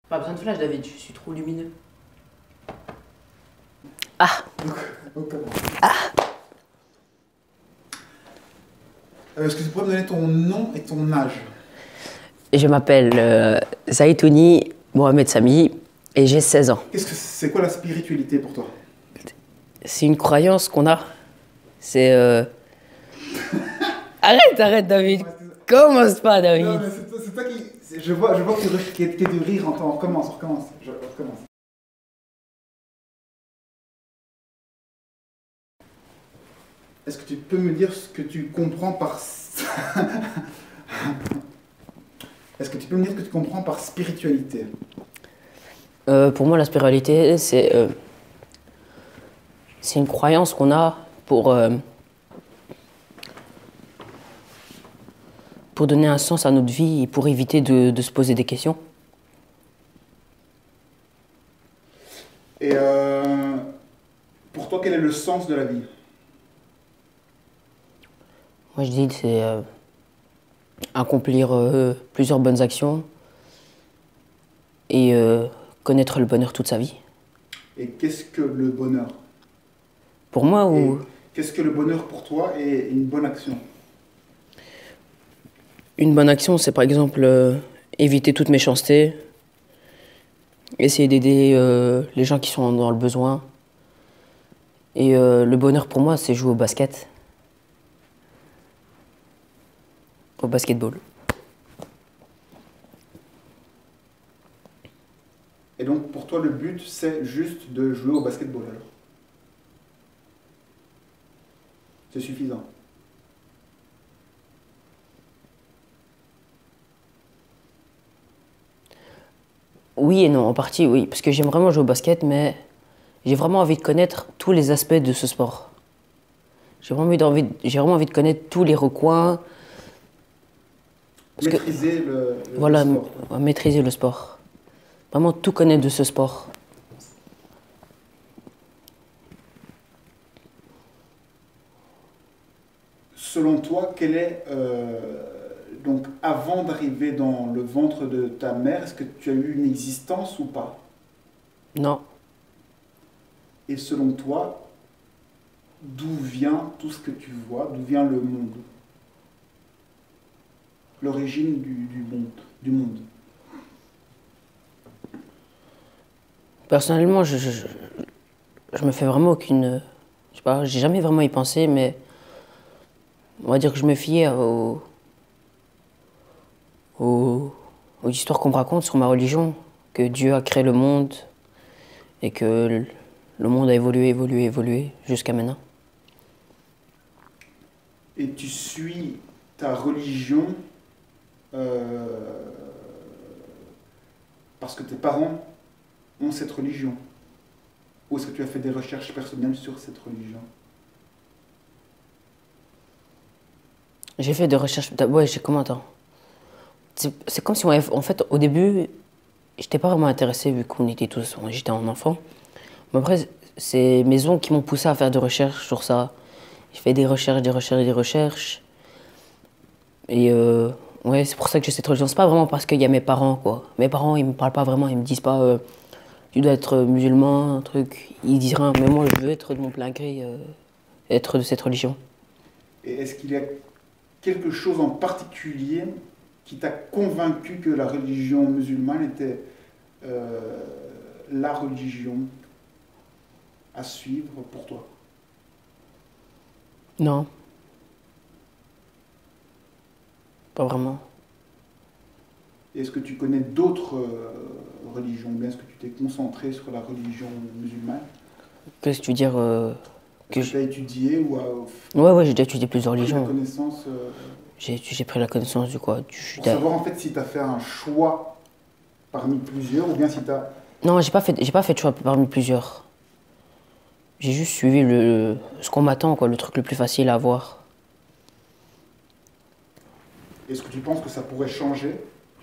Pas besoin de flash, David, je suis trop lumineux. Ah. On commence. Ah. Est-ce que tu pourrais me donner ton nom et ton âge? Je m'appelle Zaitouni Mohamed Sami et j'ai 16 ans. C'est quoi la spiritualité pour toi? C'est une croyance qu'on a. C'est... Arrête David. Commence pas David. Non, mais c'est toi qui... Je vois que tu es de rire en temps. On recommence. Je recommence. Est-ce que tu peux me dire ce que tu comprends par... Est-ce que tu peux me dire ce que tu comprends par spiritualité? Pour moi, la spiritualité, c'est une croyance qu'on a pour donner un sens à notre vie et pour éviter de se poser des questions. Et pour toi, quel est le sens de la vie? Moi, je dis que c'est accomplir plusieurs bonnes actions et connaître le bonheur toute sa vie. Et qu'est-ce que le bonheur? Pour moi, ou... Qu'est-ce que le bonheur pour toi et une bonne action? Une bonne action, c'est par exemple éviter toute méchanceté, essayer d'aider les gens qui sont dans le besoin. Et le bonheur pour moi, c'est jouer au basket. Au basketball. Et donc pour toi, le but, c'est juste de jouer au basketball alors? C'est suffisant? Oui et non, en partie oui, parce que j'aime vraiment jouer au basket, mais j'ai vraiment envie de connaître tous les aspects de ce sport. J'ai vraiment envie de connaître tous les recoins. Maîtriser le Voilà, sport. maîtriser le sport. Vraiment tout connaître de ce sport. Selon toi, quel est, donc avant d'arriver dans le ventre de ta mère, est-ce que tu as eu une existence ou pas? Non. Et selon toi, d'où vient tout ce que tu vois? D'où vient le monde? L'origine du monde. Personnellement, je me fais vraiment aucune... Je sais pas, j'ai jamais vraiment y pensé, mais on va dire que je me fiais aux histoires qu'on me raconte sur ma religion, que Dieu a créé le monde et que le monde a évolué jusqu'à maintenant. Et tu suis ta religion parce que tes parents ont cette religion? Ou est-ce que tu as fait des recherches personnelles sur cette religion? J'ai fait des recherches... Ouais, j'ai comment attends. C'est comme si on avait... En fait, au début, j'étais pas vraiment intéressé vu qu'on était tous... J'étais un enfant. Mais après, c'est mes oncles qui m'ont poussé à faire des recherches sur ça. J'ai fait des recherches. Et ouais, c'est pour ça que j'ai cette religion. C'est pas vraiment parce qu'il y a mes parents, quoi. Mes parents, ils me parlent pas vraiment. Ils me disent pas tu dois être musulman, un truc. Ils disent rien. Mais moi, je veux être de mon plein gré, être de cette religion. Et est-ce qu'il y a quelque chose en particulier qui t'a convaincu que la religion musulmane était la religion à suivre pour toi? Non. Pas vraiment. Est-ce que tu connais d'autres religions? Ou bien est-ce que tu t'es concentré sur la religion musulmane? Qu'est-ce que tu veux dire que tu as étudié ou Ouais, j'ai déjà étudié plusieurs religions. La connaissance, J'ai pris la connaissance du quoi? pour savoir en fait si tu as fait un choix parmi plusieurs ou bien si tu as... Non, j'ai pas fait de choix parmi plusieurs. J'ai juste suivi ce qu'on m'attend, quoi, le truc le plus facile à avoir. Est-ce que tu penses que ça pourrait changer?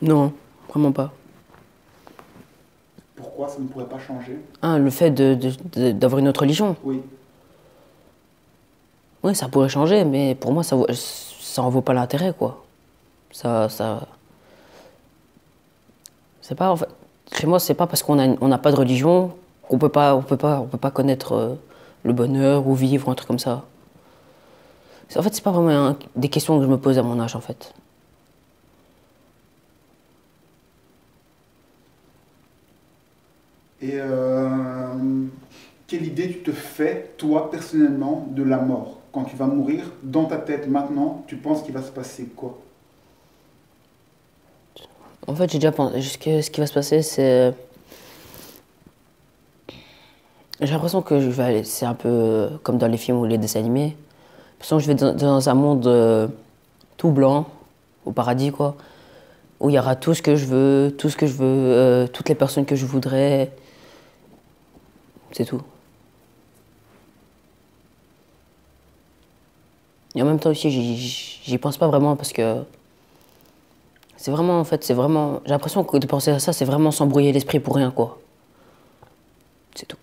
Non, vraiment pas. Pourquoi ça ne pourrait pas changer? Le fait d'avoir une autre religion. Oui. Oui, ça pourrait changer, mais pour moi, ça en vaut pas l'intérêt, quoi. C'est pas, en fait... chez moi, c'est pas parce on n'a pas de religion qu'on peut pas connaître le bonheur ou vivre, un truc comme ça. En fait, c'est pas vraiment des questions que je me pose à mon âge, en fait. Et quelle idée tu te fais, toi, personnellement, de la mort? Quand tu vas mourir, dans ta tête, maintenant, tu penses qu'il va se passer quoi? En fait, j'ai déjà pensé. Ce qui va se passer, c'est. J'ai l'impression que je vais aller. C'est un peu comme dans les films ou les dessins animés. J'ai l'impression que je vais dans un monde tout blanc, au paradis, quoi. Où il y aura tout ce que je veux, toutes les personnes que je voudrais. C'est tout. Et en même temps aussi, j'y pense pas vraiment parce que c'est vraiment, en fait, c'est vraiment. J'ai l'impression que de penser à ça, c'est vraiment s'embrouiller l'esprit pour rien, quoi. C'est tout.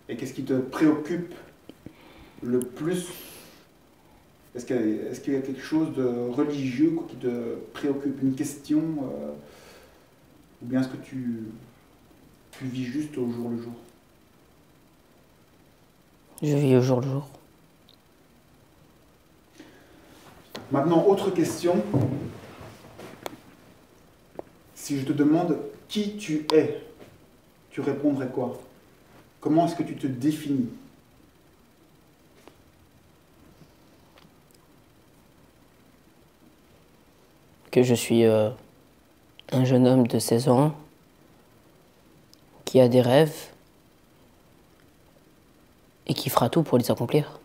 Et qu'est-ce qui te préoccupe le plus? Est-ce qu'il y a quelque chose de religieux quoi, qui te préoccupe? Une question ou bien est-ce que tu vis juste au jour le jour? Je vis au jour le jour. Maintenant, autre question. Si je te demande qui tu es, tu répondrais quoi? Comment est-ce que tu te définis? Que je suis un jeune homme de 16 ans qui a des rêves et qui fera tout pour les accomplir.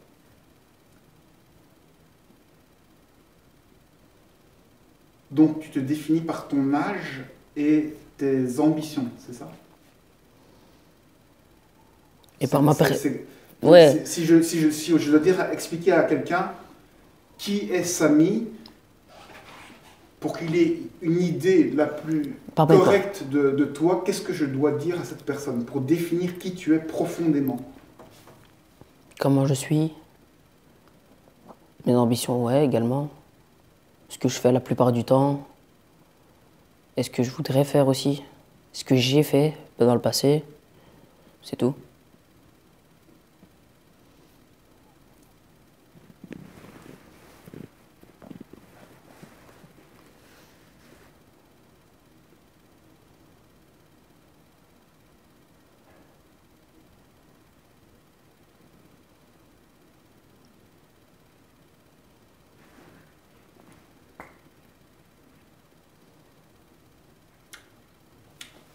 Donc tu te définis par ton âge et tes ambitions, c'est ça? Et par ma Ouais. Si je dois dire, expliquer à quelqu'un qui est Samy, pour qu'il ait une idée la plus correcte de toi, qu'est-ce que je dois dire à cette personne pour définir qui tu es profondément? Comment je suis, mes ambitions, ouais, également. Ce que je fais la plupart du temps. Et ce que je voudrais faire aussi. Ce que j'ai fait dans le passé. C'est tout.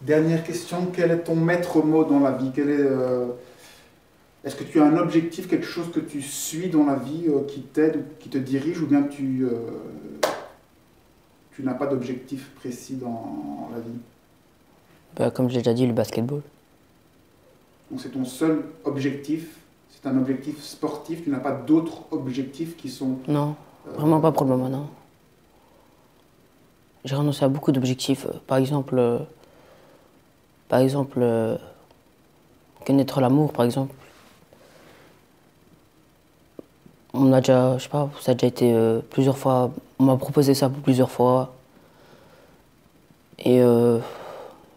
Dernière question, quel est ton maître mot dans la vie? Est-ce que tu as un objectif, quelque chose que tu suis dans la vie qui t'aide, qui te dirige, ou bien tu n'as pas d'objectif précis dans la vie? Bah, comme je l'ai déjà dit, le basketball. Donc c'est ton seul objectif, c'est un objectif sportif, tu n'as pas d'autres objectifs qui sont... Non, vraiment pas pour le moment, non. J'ai renoncé à beaucoup d'objectifs. Par exemple, connaître l'amour, par exemple. On a déjà, je sais pas, ça a déjà été plusieurs fois, on m'a proposé ça plusieurs fois. Et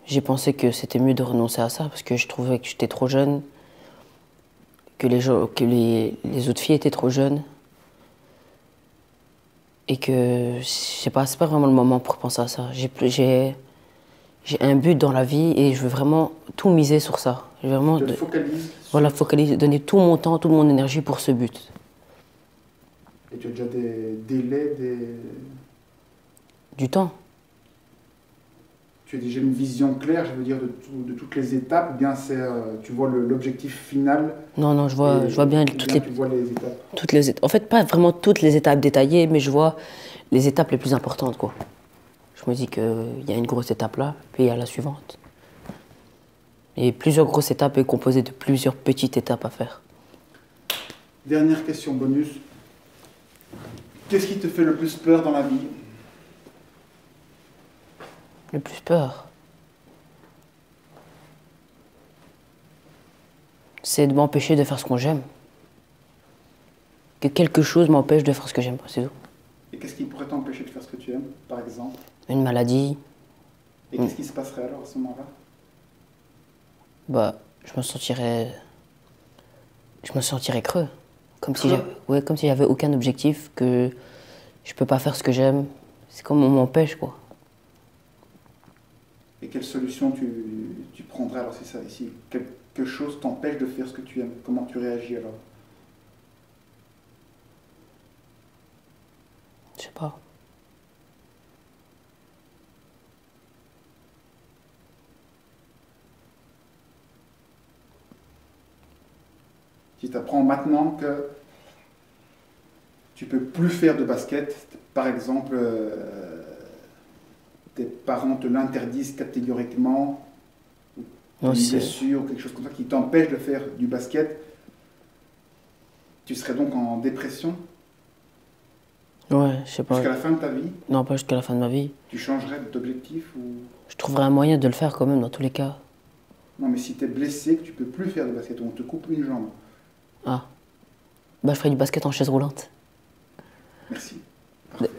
j'ai pensé que c'était mieux de renoncer à ça parce que je trouvais que j'étais trop jeune, que les autres filles étaient trop jeunes. Et que, je sais pas, c'est pas vraiment le moment pour penser à ça. J'ai un but dans la vie et je veux vraiment tout miser sur ça. Je veux vraiment voilà, focaliser, donner tout mon temps, toute mon énergie pour ce but. Et tu as déjà des délais, Du temps. Tu as déjà une vision claire, je veux dire, de toutes les étapes, ou bien tu vois l'objectif final? Non, je vois bien tu vois les étapes. En fait, pas vraiment toutes les étapes détaillées, mais je vois les étapes les plus importantes, quoi. Je me dis qu'il y a une grosse étape là, puis il y a la suivante. Et plusieurs grosses étapes est composée de plusieurs petites étapes à faire. Dernière question bonus. Qu'est-ce qui te fait le plus peur dans la vie? Le plus peur, c'est de m'empêcher de faire ce que j'aime. Que quelque chose m'empêche de faire ce que j'aime, c'est tout. Et qu'est-ce qui pourrait t'empêcher de faire ce que tu aimes, par exemple? Une maladie, Et qu'est-ce qui se passerait alors à ce moment-là? Bah, je me sentirais creux. Comme si j'avais aucun objectif, que je peux pas faire ce que j'aime. C'est comme on m'empêche, quoi. Et quelle solution tu prendrais alors si quelque chose t'empêche de faire ce que tu aimes? Comment tu réagis alors? Je sais pas. Si tu apprends maintenant que tu peux plus faire de basket, par exemple, tes parents te l'interdisent catégoriquement, ou une blessure ou quelque chose comme ça qui t'empêche de faire du basket, tu serais donc en dépression? Ouais, je sais pas. Jusqu'à la fin de ta vie? Non, pas jusqu'à la fin de ma vie. Tu changerais d'objectif ou... Je trouverais un moyen de le faire quand même, dans tous les cas. Non, mais si tu es blessé, que tu peux plus faire de basket, on te coupe une jambe. Ah. Bah, je ferais du basket en chaise roulante. Merci. Parfait.